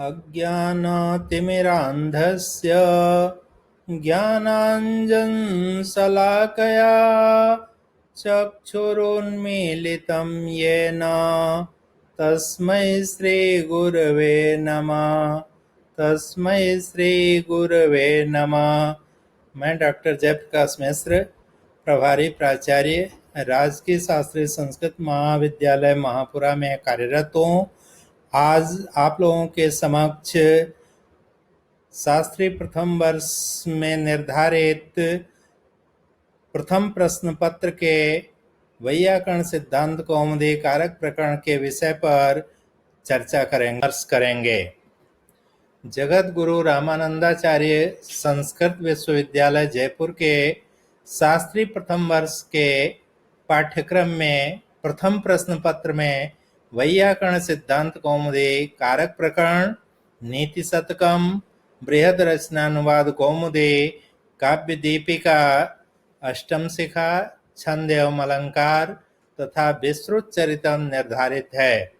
अज्ञानतिमिरान्धस्य ज्ञानाञ्जनशलाकया चक्षुरुन्मीलितं येन तस्मै श्रीगुरवे नमः। तस्मै श्रीगुरवे नमः। मैं डॉक्टर जयप्रकाश मिश्र, प्रभारी प्राचार्य राजकीय शास्त्रीय संस्कृत महाविद्यालय महापुरा में कार्यरत हूँ। आज आप लोगों के समक्ष शास्त्री प्रथम वर्ष में निर्धारित प्रथम प्रश्न पत्र के वैयाकरण सिद्धांत कौमुदी कारक प्रकरण के विषय पर चर्चा करेंगे। जगत गुरु रामानंदाचार्य संस्कृत विश्वविद्यालय जयपुर के शास्त्री प्रथम वर्ष के पाठ्यक्रम में प्रथम प्रश्न पत्र में वैयाकरण सिद्धांत कौमुदी कारक प्रकरण, नीति शतकम, बृहद रचनानुवाद कौमुदी, काव्य दीपिका, अष्टम शिखा, छंद एवं अलंकार तथा विस्तृत चरितम निर्धारित है।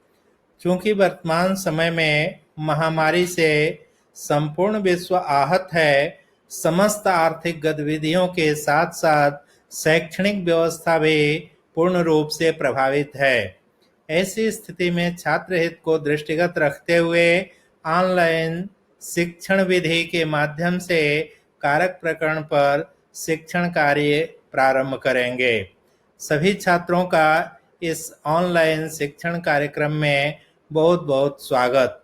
चूंकि वर्तमान समय में महामारी से संपूर्ण विश्व आहत है, समस्त आर्थिक गतिविधियों के साथ साथ शैक्षणिक व्यवस्था भी पूर्ण रूप से प्रभावित है। ऐसी स्थिति में छात्र हित को दृष्टिगत रखते हुए ऑनलाइन शिक्षण विधि के माध्यम से कारक प्रकरण पर शिक्षण कार्य प्रारंभ करेंगे। सभी छात्रों का इस ऑनलाइन शिक्षण कार्यक्रम में बहुत बहुत स्वागत।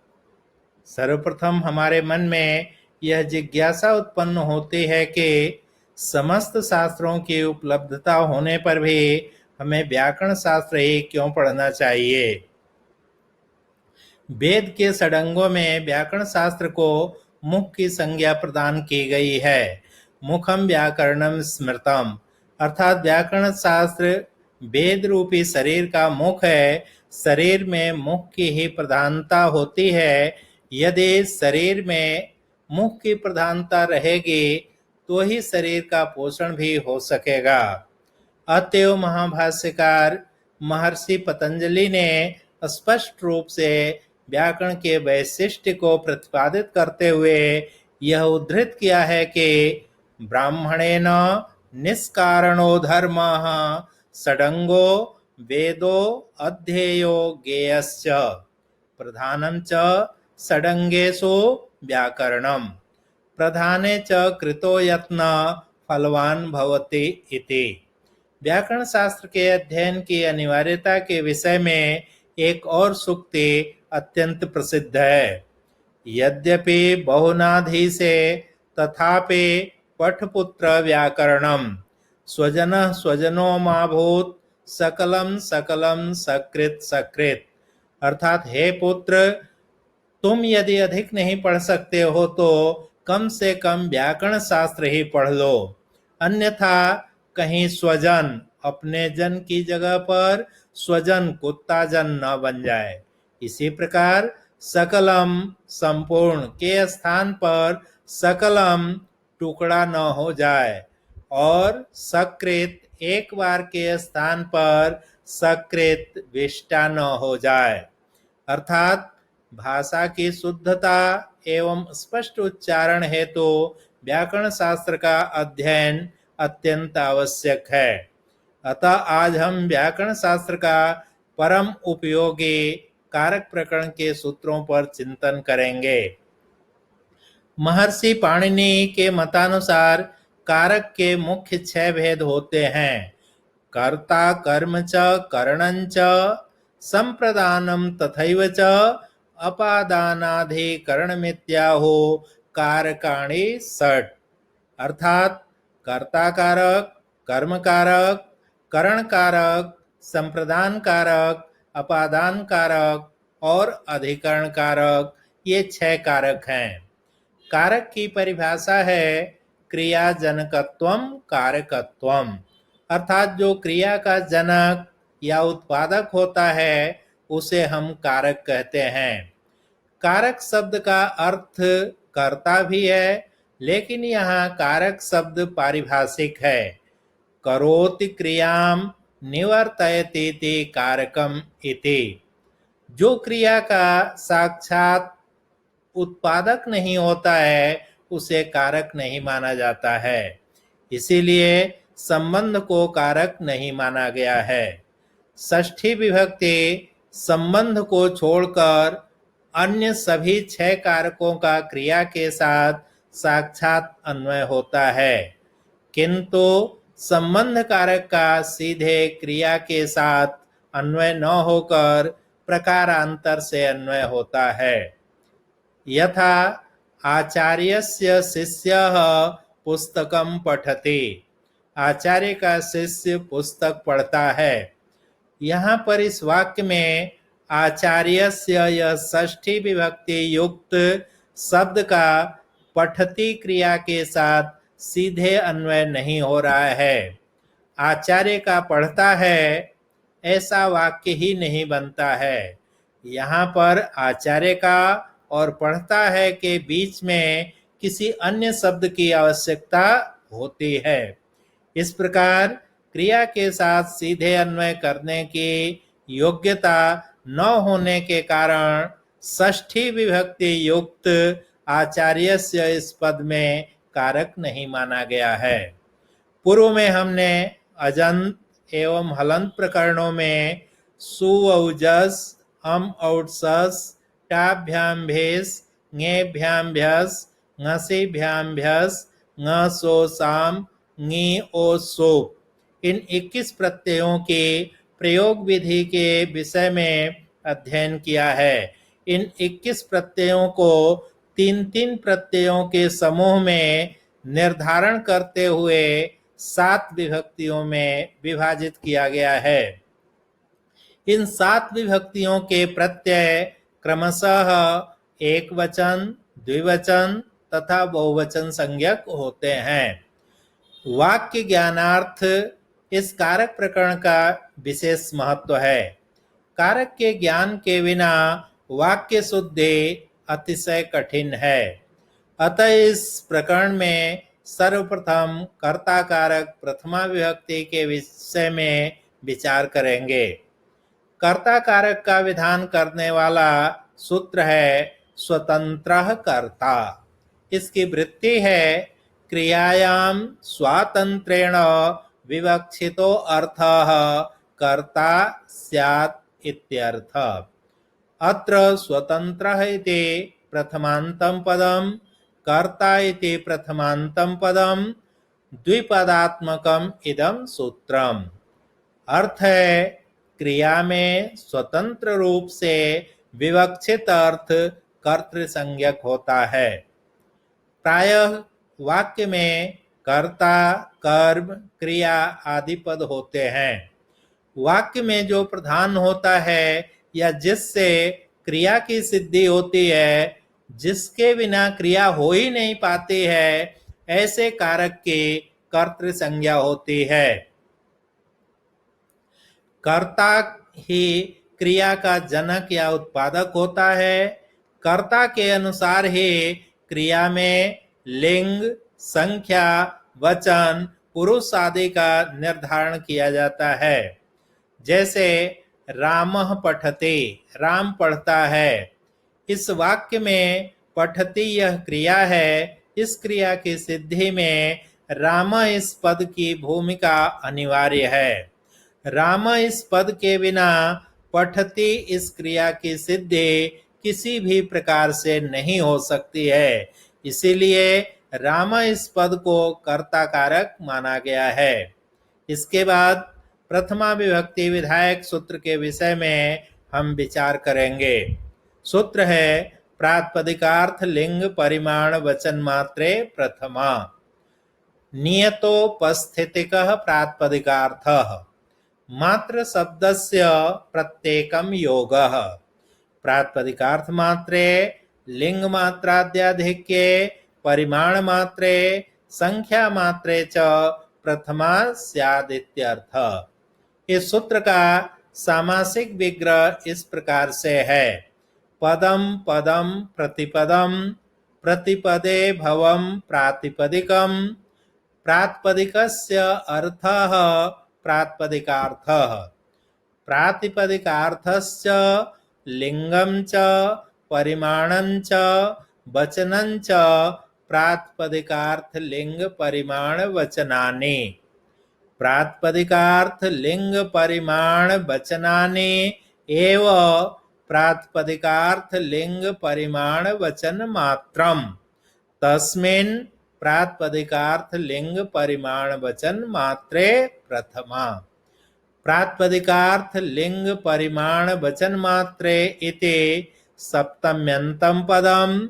सर्वप्रथम हमारे मन में यह जिज्ञासा उत्पन्न होती है कि समस्त शास्त्रों की उपलब्धता होने पर भी हमें व्याकरण शास्त्र ही क्यों पढ़ना चाहिए। वेद के षडंगों में व्याकरण शास्त्र को मुख की संज्ञा प्रदान की गई है। मुखम व्याकरणम स्मृतम, अर्थात व्याकरण शास्त्र वेद रूपी शरीर का मुख है। शरीर में मुख की ही प्रधानता होती है। यदि शरीर में मुख की प्रधानता रहेगी तो ही शरीर का पोषण भी हो सकेगा। अतएव महाभाष्यकार महर्षि पतंजलि ने स्पष्ट रूप से व्याकरण के वैशिष्ट्य को प्रतिपादित करते हुए यह उद्धृत किया है कि ब्राह्मणेन निष्कारणो धर्मः षडंगो वेदो अध्येयो ज्ञेयश्च प्रधानं च षडंगेषु व्याकरणम् प्रधाने च कृतो यत्न फलवान भवति इति। व्याकरण शास्त्र के अध्ययन की अनिवार्यता के विषय में एक और सूक्ति अत्यंत प्रसिद्ध है। यद्यपि बहुनाधीशे तथापि पठपुत्र व्याकरणम स्वजनः स्वजनो माभूत सकलम सकलम सकृत सकृत, अर्थात हे पुत्र, तुम यदि अधिक नहीं पढ़ सकते हो तो कम से कम व्याकरण शास्त्र ही पढ़ लो, अन्यथा कहीं स्वजन अपने जन की जगह पर स्वजन कुत्ता जन न बन जाए। इसी प्रकार सकलम संपूर्ण के स्थान पर सकलम टुकड़ा न हो जाए और सकृत एक बार के स्थान पर सकृत विष्टा न हो जाए। अर्थात भाषा की शुद्धता एवं स्पष्ट उच्चारण हेतु व्याकरण शास्त्र का अध्ययन अत्यंत आवश्यक है। अतः आज हम व्याकरण शास्त्र का परम उपयोगी कारक प्रकरण के सूत्रों पर चिंतन करेंगे। महर्षि पाणिनि के मतानुसार कारक के मुख्य 6 भेद होते हैं। कर्ता कर्म च करणं च संप्रदानम तथैव च अपादानाधिकरणमित्याहो कारकाणि षट्, अर्थात कर्ता कारक, कर्म कारक, करण कारक, संप्रदान कारक, अपादान कारक और अधिकरण कारक, ये 6 कारक हैं। कारक की परिभाषा है क्रियाजनकत्वम कारकत्वम, अर्थात जो क्रिया का जनक या उत्पादक होता है उसे हम कारक कहते हैं। कारक शब्द का अर्थ कर्ता भी है, लेकिन यहाँ कारक शब्द पारिभाषिक है। करोति क्रियाम निवर्तयति कारकम इति। जो क्रिया का साक्षात उत्पादक नहीं होता है उसे कारक नहीं माना जाता है। इसीलिए संबंध को कारक नहीं माना गया है। षष्ठी विभक्ति संबंध को छोड़कर अन्य सभी 6 कारकों का क्रिया के साथ साक्षात अन्वय होता है, किंतु संबंध कारक का सीधे क्रिया के साथ अन्वय न होकर प्रकारांतर से अन्वय होता है। यथा आचार्यस्य शिष्यः पुस्तकं पठति, आचार्य का शिष्य पुस्तक पढ़ता है। यहाँ पर इस वाक्य में आचार्यस्य यह षष्ठी विभक्ति युक्त शब्द का पठति क्रिया के साथ सीधे अन्वय नहीं हो रहा है। आचार्य का पढ़ता है ऐसा वाक्य ही नहीं बनता है। यहाँ पर आचार्य का और पढ़ता है के बीच में किसी अन्य शब्द की आवश्यकता होती है। इस प्रकार क्रिया के साथ सीधे अन्वय करने की योग्यता न होने के कारण षष्ठी विभक्ति युक्त आचार्यस्य इस पद में कारक नहीं माना गया है। पूर्व में हमने अजंत एवं हलंत प्रकरणों में सुऔजस, अम औट्सस, टाभ्याम भेस, ङेभ्याम भ्यस, ङसेभ्याम भ्यस, ङ सो साम, ङी ओ सोप इन 21 प्रत्ययों के प्रयोग विधि के विषय में अध्ययन किया है। इन 21 प्रत्ययों को 3-3 प्रत्ययों के समूह में निर्धारण करते हुए 7 विभक्तियों में विभाजित किया गया है। इन 7 विभक्तियों के प्रत्यय क्रमशः एक वचन, द्विवचन तथा बहुवचन संज्ञक होते हैं। वाक्य ज्ञानार्थ इस कारक प्रकरण का विशेष महत्व है। कारक के ज्ञान के बिना वाक्य शुद्धि अतिशय कठिन है। अतः इस प्रकरण में सर्वप्रथम कर्ता कारक प्रथमा विभक्ति के विषय में विचार करेंगे। कर्ता कारक का विधान करने वाला सूत्र है स्वतंत्रः कर्ता। इसकी वृत्ति है क्रियायाम स्वातंत्रेण विवक्षितो अर्थः कर्ता स्यात् इत्यर्थ। अत्र स्वतंत्रः इति प्रथमान्तं पदं, कर्ता इति प्रथमान्तं पदं, द्विपदात्मकम् इदं सूत्रम्। अर्थ है क्रिया में स्वतंत्र रूप से विवक्षित अर्थ कर्तृसंज्ञक होता है। प्रायः वाक्य में कर्ता, कर्म, क्रिया आदि पद होते हैं। वाक्य में जो प्रधान होता है या जिससे क्रिया की सिद्धि होती है, जिसके बिना क्रिया हो ही नहीं पाती है, ऐसे कारक की कर्तृ संज्ञा होती है। कर्ता ही क्रिया का जनक या उत्पादक होता है। कर्ता के अनुसार ही क्रिया में लिंग, संख्या, वचन, पुरुष आदि का निर्धारण किया जाता है। जैसे रामः पठति, राम पढ़ता है। इस वाक्य में पठति यह क्रिया है। इस क्रिया की सिद्धि में राम इस पद की भूमिका अनिवार्य है। राम इस पद के बिना पठति इस क्रिया की सिद्धि किसी भी प्रकार से नहीं हो सकती है। इसीलिए राम इस पद को कर्ता कारक माना गया है। इसके बाद प्रथमा विभक्ति विधायक सूत्र के विषय में हम विचार करेंगे। सूत्र है प्रातिपदिकार्थ लिंग परिमाण वचन मात्रे प्रथमा। नियतोपस्थितिकः प्रातिपदिकार्थः मात्र शब्दस्य प्रत्येकं योगः। प्रातिपदिकार्थ मात्रे लिंग मात्राद्याधिक्ये परिमाण मात्रे संख्या मात्रे च प्रथमा स्यादित्यर्थ। इस सूत्र का सामासिक विग्रह इस प्रकार से है। पदम पदम प्रतिपदम, प्रतिपदे भवम प्रातिपदिकम, प्रातिपदिकस्य अर्थः प्रातिपदिकार्थः, प्रातिपदिकार्थस्य लिंगं च परिमाणं च वचनं च प्रातिपदिकार्थ लिंग परिमाण वचनानि। प्रातिपदिकार्थ लिंग परिमाण वचनानि एव प्रातिपदिकार्थ लिंग परिमाण वचन मात्रम। तस्मिन् प्रातिपदिकार्थ लिंग परिमाण वचन मात्रे प्रथमा। प्रातिपदिकार्थ लिंग परिमाण वचन मात्रे इति सप्तम्यन्तं पदम,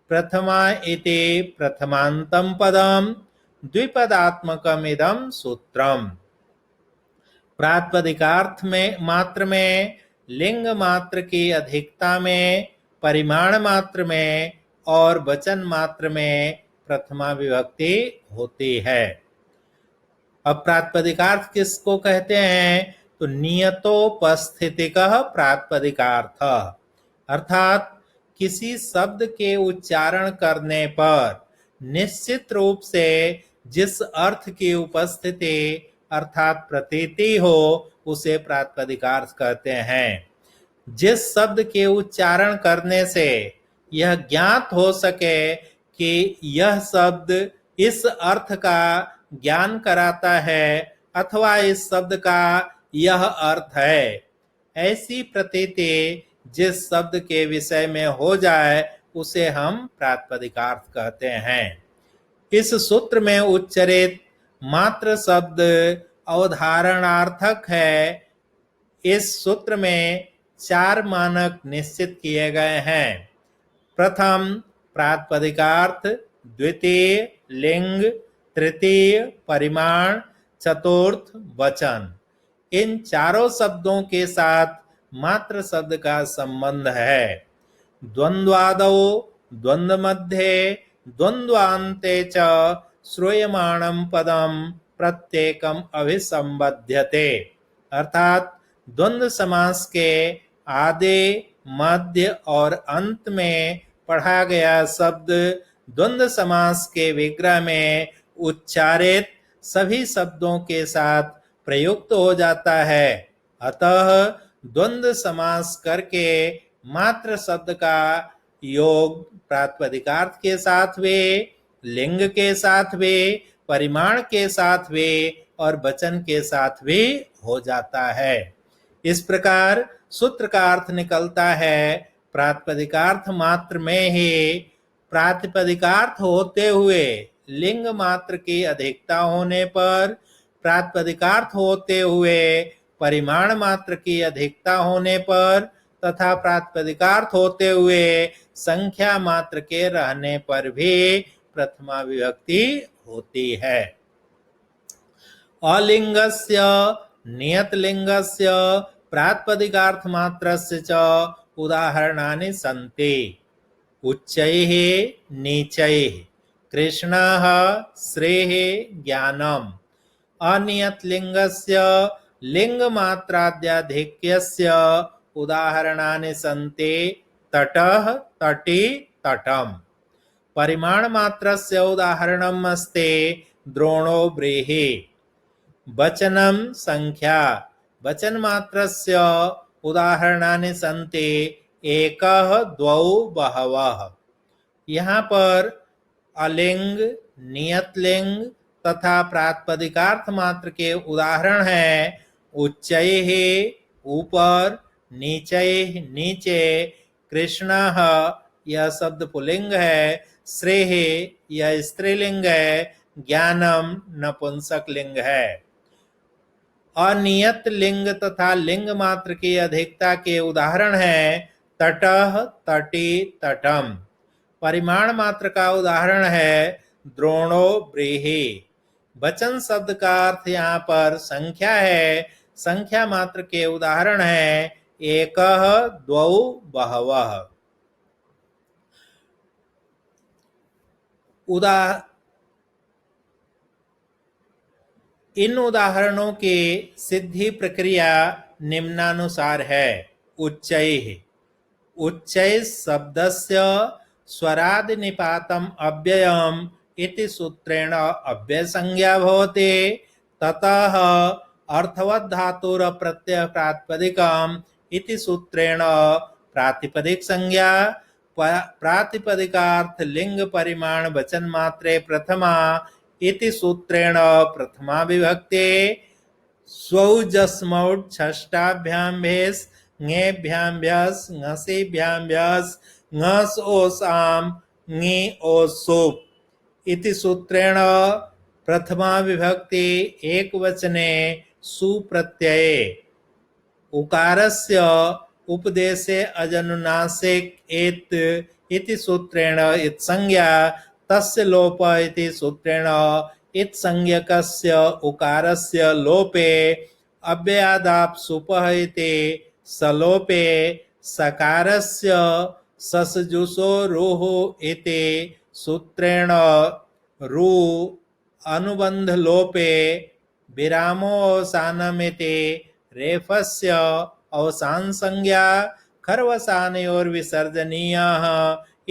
प्रथमा इति प्रथमान्तं पदम, द्विपदात्मकमिदं सूत्रम। प्रातिपदिकार्थ में मात्र में, लिंग मात्र की अधिकता में, परिमाण मात्र में और वचन मात्र में प्रथमा विभक्ति होती है। अब प्रातिपदिकार्थ किसको कहते हैं? तो नियतोपस्थितिकः प्रातिपदिकार्थ, अर्थात किसी शब्द के उच्चारण करने पर निश्चित रूप से जिस अर्थ की उपस्थिति अर्थात प्रतीति हो उसे प्रातिपदिकार्थ कहते हैं। जिस शब्द के उच्चारण करने से यह ज्ञात हो सके कि यह शब्द इस अर्थ का ज्ञान कराता है अथवा इस शब्द का यह अर्थ है, ऐसी प्रतीति जिस शब्द के विषय में हो जाए उसे हम प्रातिपदिकार्थ कहते हैं। इस सूत्र में उच्चरित मात्र शब्द अवधारणार्थक है। इस सूत्र में 4 मानक निश्चित किए गए हैं। प्रथम प्रातिपदिकार्थ, द्वितीय लिंग, तृतीय परिमाण, चतुर्थ वचन। इन चारों शब्दों के साथ मात्र शब्द का संबंध है। द्वंद्वादौ, द्वंद्व मध्ये, द्वंद्वान्ते च श्रूयमाणं पदम प्रत्येकम अभिसंबध्यते, अर्थात द्वंद्व समास के आदि, मध्य और अंत में पढ़ा गया शब्द द्वंद्व समास के विग्रह में उच्चारित सभी शब्दों के साथ प्रयुक्त हो जाता है। अतः द्वंद्व समास करके मात्र शब्द का योग प्रातिपदिकार्थ के साथ वे, लिंग के साथ वे, परिमाण के साथ वे और वचन के साथ भी हो जाता है। इस प्रकार सूत्र का अर्थ निकलता है, प्रातिपदिकार्थ मात्र में ही प्रातिपदिकार्थ होते हुए लिंग मात्र की अधिकता होने पर, प्रातिपदिकार्थ होते हुए परिमाण मात्र की अधिकता होने पर तथा प्रातिपदिकार्थ होते हुए संख्या मात्र के रहने पर भी प्रथमा विभक्ति होती है। अलिंगस्य नियतलिंगस्य प्रातिपदिकार्थमात्रस्य च उदाहरणानि सन्ति। उच्चैः नीचैः कृष्णः श्रेः ज्ञानम्। अनियतलिंगस्य लिंगमात्राद्याधिक्यस्य उदाहरणानि सन्ति। तटः तटी तटम्। परिमाण मात्रस्य उदाहरणम् अस्ति द्रोणो व्रीहि। वचनं संख्या, वचन मात्रस्य उदाहरणानि सन्ति एकः द्वौ बहवः। यहाँ पर अलिंग, नियतलिंग तथा प्रातिपदिकार्थ मात्र के उदाहरण हैं उच्चैः ऊपर, नीचैः नीचे, कृष्णः यह शब्द पुल्लिंग है, श्रेः यह स्त्रीलिंग है, ज्ञानम नपुंसक लिंग है। अनियत लिंग तथा लिंग मात्र की अधिकता के उदाहरण हैं तटः तटी तटम। परिमाण मात्र का उदाहरण है द्रोणो व्रीहि। वचन शब्द का अर्थ यहाँ पर संख्या है। संख्या मात्र के उदाहरण है एकः द्वौ बहवः। इन उदाहरणों की सिद्धि प्रक्रिया निम्नानुसार है। उच्चैः, उच्चैः शब्दस्य स्वरादि निपातम् अव्ययम् इति सूत्रेण अव्यय संज्ञा भवति। ततः अर्थवत् धातुर प्रत्यय प्रातिपदिकम् इति सूत्रेण प्रातिपदिक संज्ञा। प्रातिपदिकार्थ लिंग परिमाण वचन मात्रे प्रथमा इति सूत्रेण प्रथमा विभक्ते स्वौजस्मौट् षष्ठाभ्यां भेस् ङेभ्यां भ्यस् ङसेभ्यां भ्यस् ङस् ओस् आम् ङि ओस् सुप् इति सूत्रेण प्रथमा विभक्ति एकवचने सुप्रत्यये उकारस्य उपदेशे अजनुनासिक एत् इति सूत्रेण इत्संज्ञा तस्य लोप इति सूत्रेण इत्संज्ञकस्य उकारस्य लोपे अव्ययादाप् सुपः इति सलोपे सकारस्य ससजुषो रुः इति सूत्रेण रु अनुबंध लोपे विरामोऽवसानमिति रेफस्य अवसान संज्ञा खर्वसानयोर्विसर्जनीयः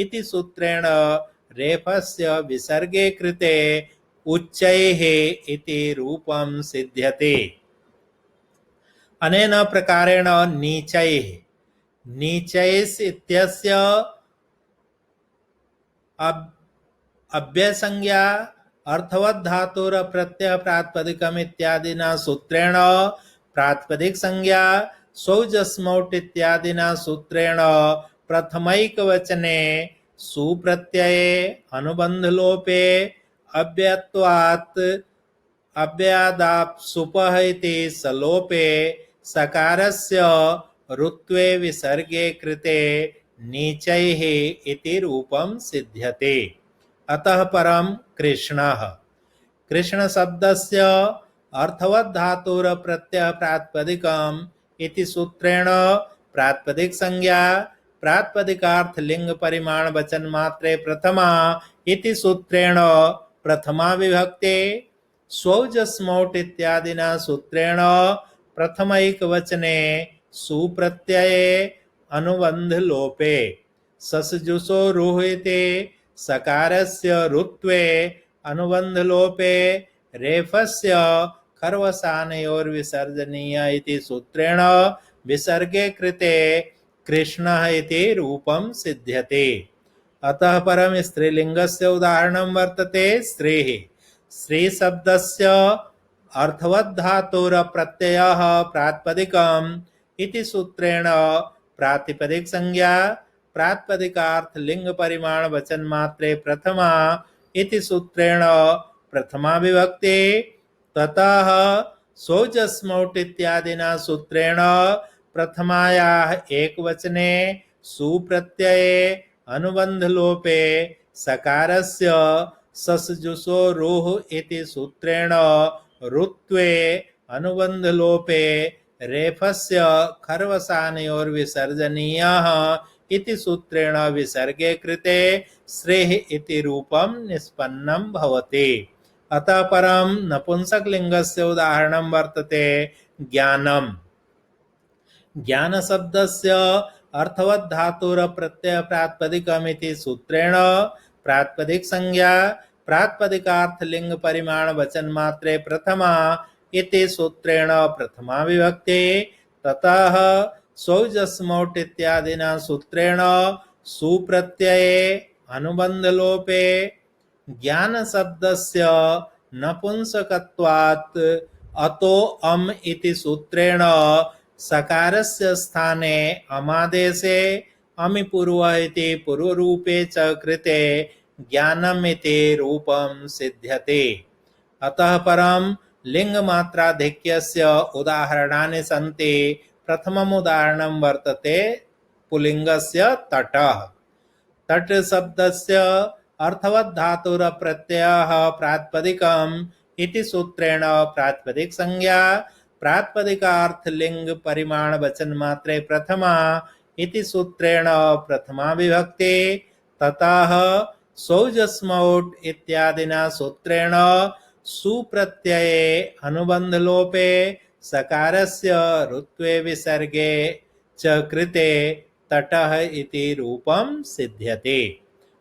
इति सूत्रेण रेफस्य विसर्गे कृते उच्चैः इति रूपं सिद्ध्यते। अनेन प्रकारेण नीचैः नीचैस् इत्यस्य अव्ययसंज्ञा अर्थवत् धातुर प्रत्यय प्रातिपदिकम् इत्यादिना सूत्रेण प्रातिपदिक संज्ञा सौजस्मौट् इत्यादिना सूत्रेण प्रथमैकवचने सुप्रत्यये अनुबंध लोपे अव्ययत्वात् अव्ययादाप् सुपः इति सलोपे सकारस्य ऋत्वे विसर्गे कृते नीचैः इति रूपं सिद्ध्यते। अतः परं कृष्णः कृष्ण शब्दस्य अर्थवत् धातुर प्रत्यय प्रातिपदिकम् इति सूत्रेण प्रातिपदिक संज्ञा प्रातिपदिकार्थ लिंग परिमाण वचन मात्रे प्रथमा इति सूत्रेण प्रथमा विभक्ते स्वौजस्मौट् इत्यादिना सूत्रेण प्रथमैक वचने सुप्रत्यये अनुबंध लोपे ससजुषो रुः इति सकारस्य ऋत्वे अनुबंध लोपे रेफस्य खर्वसानयोर्विसर्जनीय इति सूत्रेण विसर्गे कृते कृष्णः इति रूपं सिद्ध्यते। अतः परम स्त्रीलिंगस्य उदाहरणं वर्तते स्त्रीः स्त्री शब्दस्य अर्थवत् धातुर प्रत्ययः प्रातिपदिकम् इति सूत्रेण प्रातिपदिक संज्ञा प्रातिपदिकार्थ लिंग परिमाण वचन मात्रे प्रथमा इति सूत्रेण प्रथमा विभक्ति ततः सौजस्मौट् इत्यादिना सूत्रेण प्रथमायाः एकवचने सुप्रत्यये अनुबंध लोपे सकारस्य ससजुषो रुः इति सूत्रेण ऋत्वे अनुबंध लोपे रेफस्य खर्वसानयोर्विसर्जनीयः इति सूत्रेण विसर्गे कृते श्रेः इति रूपं निष्पन्नं भवति। अतः परं नपुंसकलिंगस्य उदाहरणं वर्तते ज्ञानम् ज्ञान शब्दस्य अर्थवत् धातुर प्रत्यय प्रातिपदिकम् इति सूत्रेण प्रातिपदिक संज्ञा प्रातिपदिकार्थ लिंग परिमाण वचन मात्रे प्रथमा इति सूत्रेण प्रथमा विभक्ति ततः सौजस्मौट् इत्यादिना सूत्रेण सुप्रत्यये अनुबंध लोपे ज्ञान शब्दस्य नपुंसकत्वात् अतो अम् इति सूत्रेण सकारस्य स्थाने अमादेशे अमि पूर्वः इति पूर्वरूपे च कृते ज्ञानम् इति रूपं सिद्ध्यते। अतः परं लिंगमात्राधिक्यस्य उदाहरणानि सन्ति। प्रथमम् उदाहरणं वर्तते पुल्लिंगस्य तटः तट शब्दस्य अर्थवत् धातुर प्रत्ययः प्रातिपदिकम् इति सूत्रेण प्रातिपदिक संज्ञा प्रातिपदिकार्थ लिंग परिमाण वचन मात्रे प्रथमा इति सूत्रेण प्रथमा विभक्ति ततः सौजस्मौट् इत्यादिना सूत्रेण सुप्रत्यये अनुबंध लोपे सकारस्य ऋत्वे विसर्गे च कृते तटः इति रूपं सिद्ध्यते।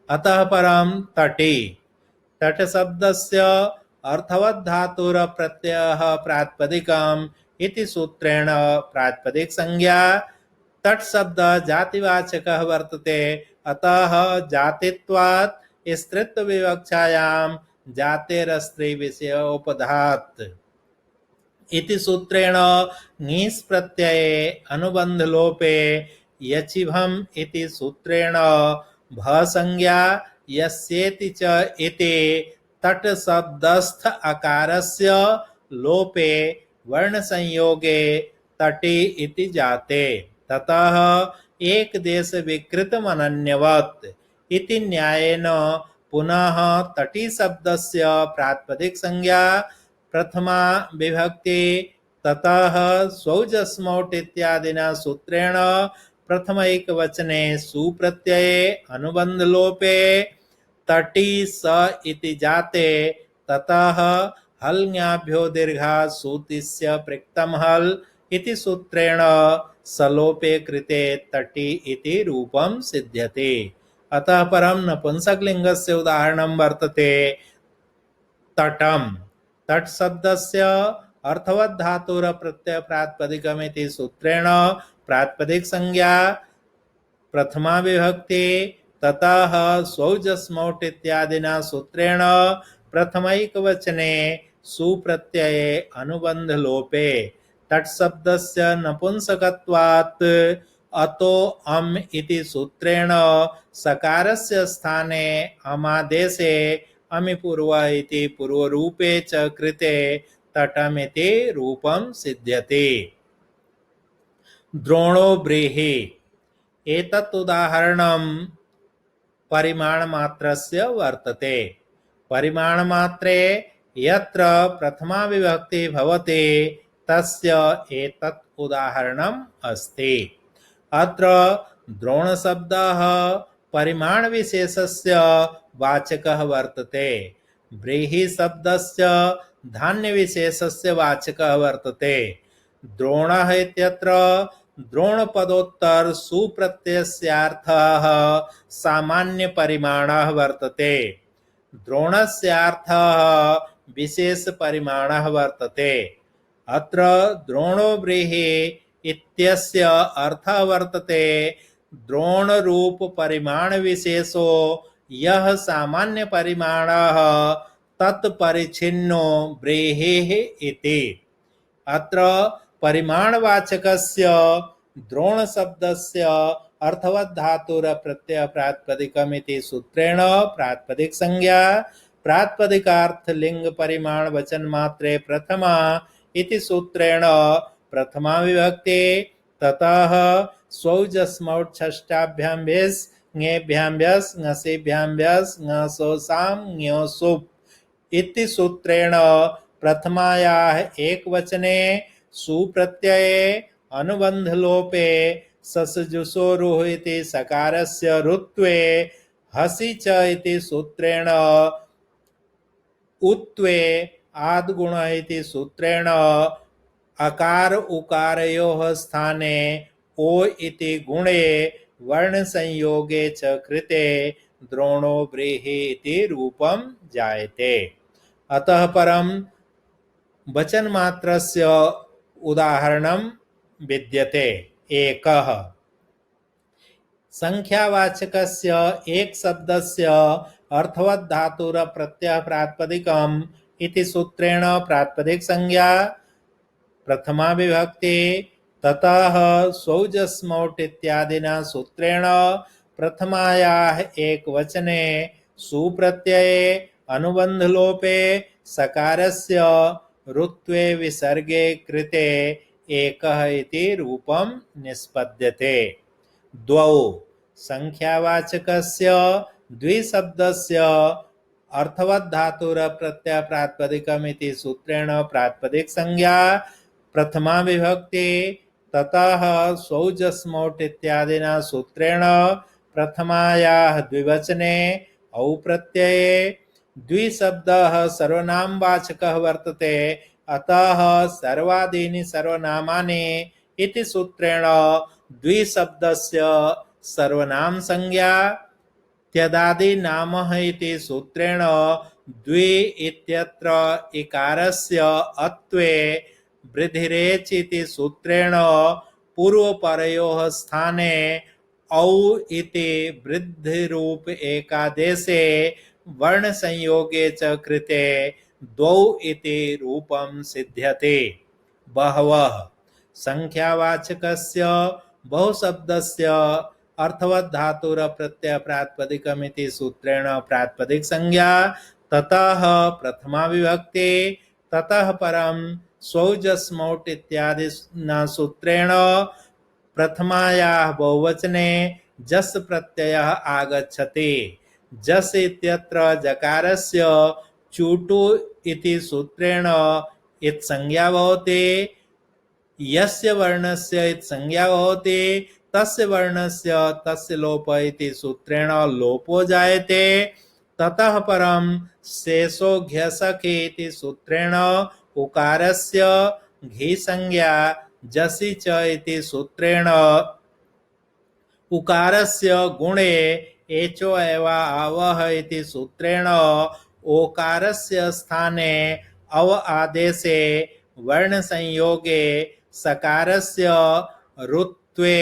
अतः परं तटी तट शब्दस्य अर्थवत् धातुर प्रत्ययः प्रातिपदिकम् इति सूत्रेण प्रातिपदिक संज्ञा तट शब्द जातिवाचकः वर्तते अतः जातित्वात् स्त्रीत्व विवक्षायां जातेरस्त्री विषयोपधात् इति सूत्रेण ङीस् प्रत्यये अनुबंधलोपे यचिभम् इति सूत्रेण भसंज्ञा यस्येति च इति तट शब्दस्थ अकारस्य लोपे वर्ण संयोगे तटी इति जाते ततः एक देश विकृतम् अनन्यवत् इति न्यायेन पुनः तटी शब्दस्य प्रातिपदिक संज्ञा प्रथमा विभक्ति ततः स्वौजस्मौट् इत्यादिना सूत्रेण प्रथमैक वचने सुप्रत्यये अनुबंधलोपे तटी स इति जाते ततः हल्ङ्याभ्यो दीर्घा सूतिस्य प्रिक्तम हल इति सूत्रेण सलोपे कृते तटी इति रूपं सिद्ध्यते। अतः परं नपुंसकलिङ्गस्य उदाहरणं वर्तते तटम तट शब्दस्य अर्थवत् धातुर प्रत्यय प्रातिपदिकमिति सूत्रेण प्रातिपदिक संज्ञा प्रथमा विभक्ति ततः स्वौजस्मौट् इत्यादिना सूत्रेण प्रथमैक वचने सुप्रत्यये अनुबंध लोपे तट शब्दस्य नपुंसकत्वात् अतो अम् इति सूत्रेण सकारस्य स्थाने अमादेशे अमिपूर्व इति पूर्वरूपे च कृते तटमिति रूपं सिद्ध्यति। द्रोणो व्रीहि एतत् उदाहरणं परिमाणमात्रस्य वर्तते। परिमाणमात्रे यत्र प्रथमा विभक्ति भवति तस्य एतत् उदाहरणम् अस्ति। अत्र द्रोणशब्दः परिमाणविशेषस्य वाचकः वर्तते। व्रीहि शब्दस्य धान्यविशेषस्य वाचकः वर्तते। द्रोणः इत्यत्र द्रोणपदोत्तर सुप्रत्ययस्यार्थः सामान्यपरिमाणः वर्तते। द्रोणस्यार्थः विशेषपरिमाणः वर्तते। अत्र द्रोणो व्रीहि इत्यस्य अर्थः वर्तते द्रोणरूप परिमाण विशेषो यः सामान्य परिमाणः तत्परिच्छिन्नो व्रीहिः इति। अत्र परिमाणवाचकस्य द्रोण शब्दस्य अर्थवत् धातुर प्रत्यय प्रातिपदिकमिति सूत्रेण प्रातिपदिक संज्ञा प्रातिपदिकार्थ लिंग परिमाण वचन मात्रे प्रथमा इति सूत्रेण प्रथमा विभक्ति ततः स्वौजस्मौट् षष्ठाभ्यां भेस् ङेभ्यां भ्यस् ङसेभ्यां भ्यस् ङसोसां ङयोसुप् इति सूत्रेण प्रथमायाः एक वचने सुप्रत्यये अनुबंधलोपे ससजुषोरुः इति सकारस्य रुत्वे हसि च इति सूत्रेण उत्वे आद्गुण इति सूत्रेण अकार उकारयोः स्थाने ओ इति गुणे वर्ण संयोगे च कृते द्रोणो व्रीहि इति रूपं जायते। अतः परं वचन मात्रस्य उदाहरणं विद्यते एकः। संख्यावाचकस्य एक शब्दस्य अर्थवत् धातुर प्रत्यय प्रातिपदिकम् इति सूत्रेण प्रातिपदिक संज्ञा प्रथमा विभक्ति ततः स्वौजस्मौट् इत्यादिना सूत्रेण प्रथमायाः एक वचने सुप्रत्यये अनुबंधलोपे सकारस्य रुत्वे विसर्गे कृते एकः इति रूपं निष्पद्यते। द्वौ संख्यावाचकस्य द्विशब्दस्य अर्थवत् धातुर प्रत्यय प्रातिपदिकमिति सूत्रेण प्रातिपदिक संज्ञा प्रथमा विभक्ति ततः स्वौजस्मौट् इत्यादिना सूत्रेण प्रथमायाः द्विवचने औ प्रत्यये द्विशब्दः सर्वनामवाचकः वर्तते अतः सर्वादीनि सर्वनामानि इति सूत्रेण द्विशब्दस्य सर्वनाम संज्ञा त्यदादि नामः इति सूत्रेण द्वि इत्यत्र इकारस्य अत्वे वृद्धिरेच इति सूत्रेण पूर्वपरयोः स्थाने औ इति वृद्धिरूप एकादेशे वर्ण संयोगे च कृते द्वौ इति रूपं सिद्ध्यते। बहवः संख्यावाचकस्य बहुशब्दस्य अर्थवत् धातुर प्रत्यय प्रातिपदिकमिति सूत्रेण प्रातिपदिक संज्ञा, ततः प्रथमा विभक्ति, ततः परम स्वौजस्मौट् इत्यादि सूत्रेण प्रथमायाः बहुवचने जस् प्रत्ययः आगच्छति। जस् इत्यत्र जकारस्य चूटु इति सूत्रेण इत् संज्ञा भवति। यस्य वर्णस्य इति संज्ञा भवति, तस्य वर्णस्य तस्य लोप इति सूत्रेण लोपो जायते। ततः परं शेषो घ्यसखे इति सूत्रेण उकारस्य घी संज्ञा जसि च इति सूत्रेण उकारस्य गुणे एचो एवा आवह इति सूत्रेण ओकारस्य स्थाने अव आदेशे वर्ण संयोगे सकारस्य रुत्वे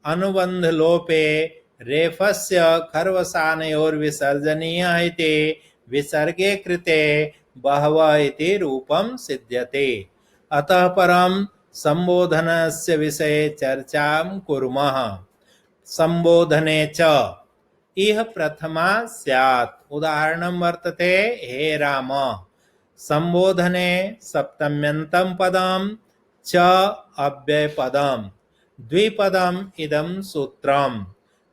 अनुबंध लोपे रेफस्य खर्वसानयोर्विसर्जनीयः इति विसर्गे कृते बहवः इति रूपं सिद्ध्यते। अतः परं संबोधनस्य विषये चर्चां कुर्मः। संबोधने च इह प्रथमा स्यात्। उदाहरणं वर्तते हे राम। संबोधने सप्तम्यन्तं पदं च अव्ययपदं द्विपदम् इदं सूत्रम्।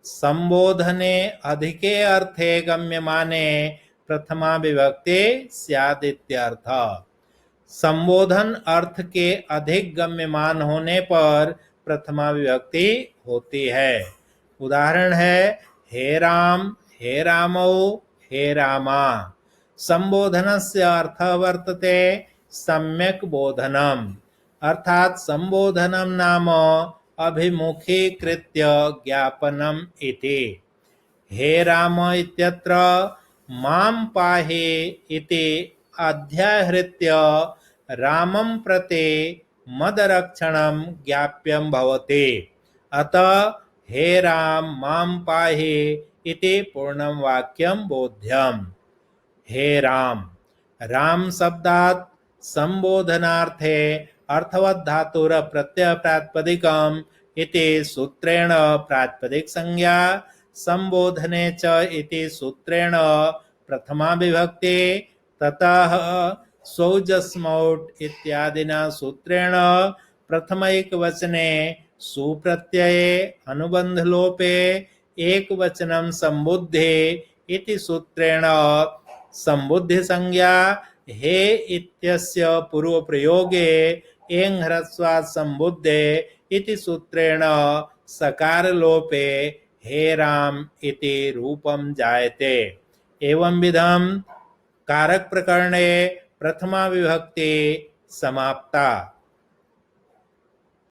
संबोधने अधिके अर्थे गम्यमाने प्रथमा विभक्ति स्यादित्यर्थः। संबोधन अर्थ के अधिक गम्यमान होने पर प्रथमा विभक्ति होती है। उदाहरण है हे राम, हे रामौ, हे रामा। संबोधनस्य अर्थः वर्तते सम्यक् बोधनम्, अर्थात संबोधनं नाम अभिमुखीकृत्य ज्ञापनम् इति। हे राम इत्यत्र मां पाहि इति अध्याहृत्य रामं प्रति मदरक्षणं ज्ञाप्यं भवति। अतः हे राम मां पाहि इति पूर्णं वाक्यं बोध्यम्। हे राम, राम शब्दात् संबोधनार्थे अर्थवत् धातुर प्रत्यय प्रातिपदिकम् इति सूत्रेण प्रातिपदिक संज्ञा, संबोधने च इति सूत्रेण प्रथमा विभक्ति, ततः स्वौजस्मौट् इत्यादिना सूत्रेण प्रथमैक वचने सुप्रत्यये अनुबंध लोपे एक वचनं संबुद्धे इति सूत्रेण संबुद्धि संज्ञा, हे इत्यस्य पूर्व प्रयोगे एंग ह्रस्वात् संबुद्धे इति सूत्रेण सकार लोपे हे राम इति रूपं जायते। एवं विधम कारक प्रकरणे प्रथमा विभक्ति समाप्ता।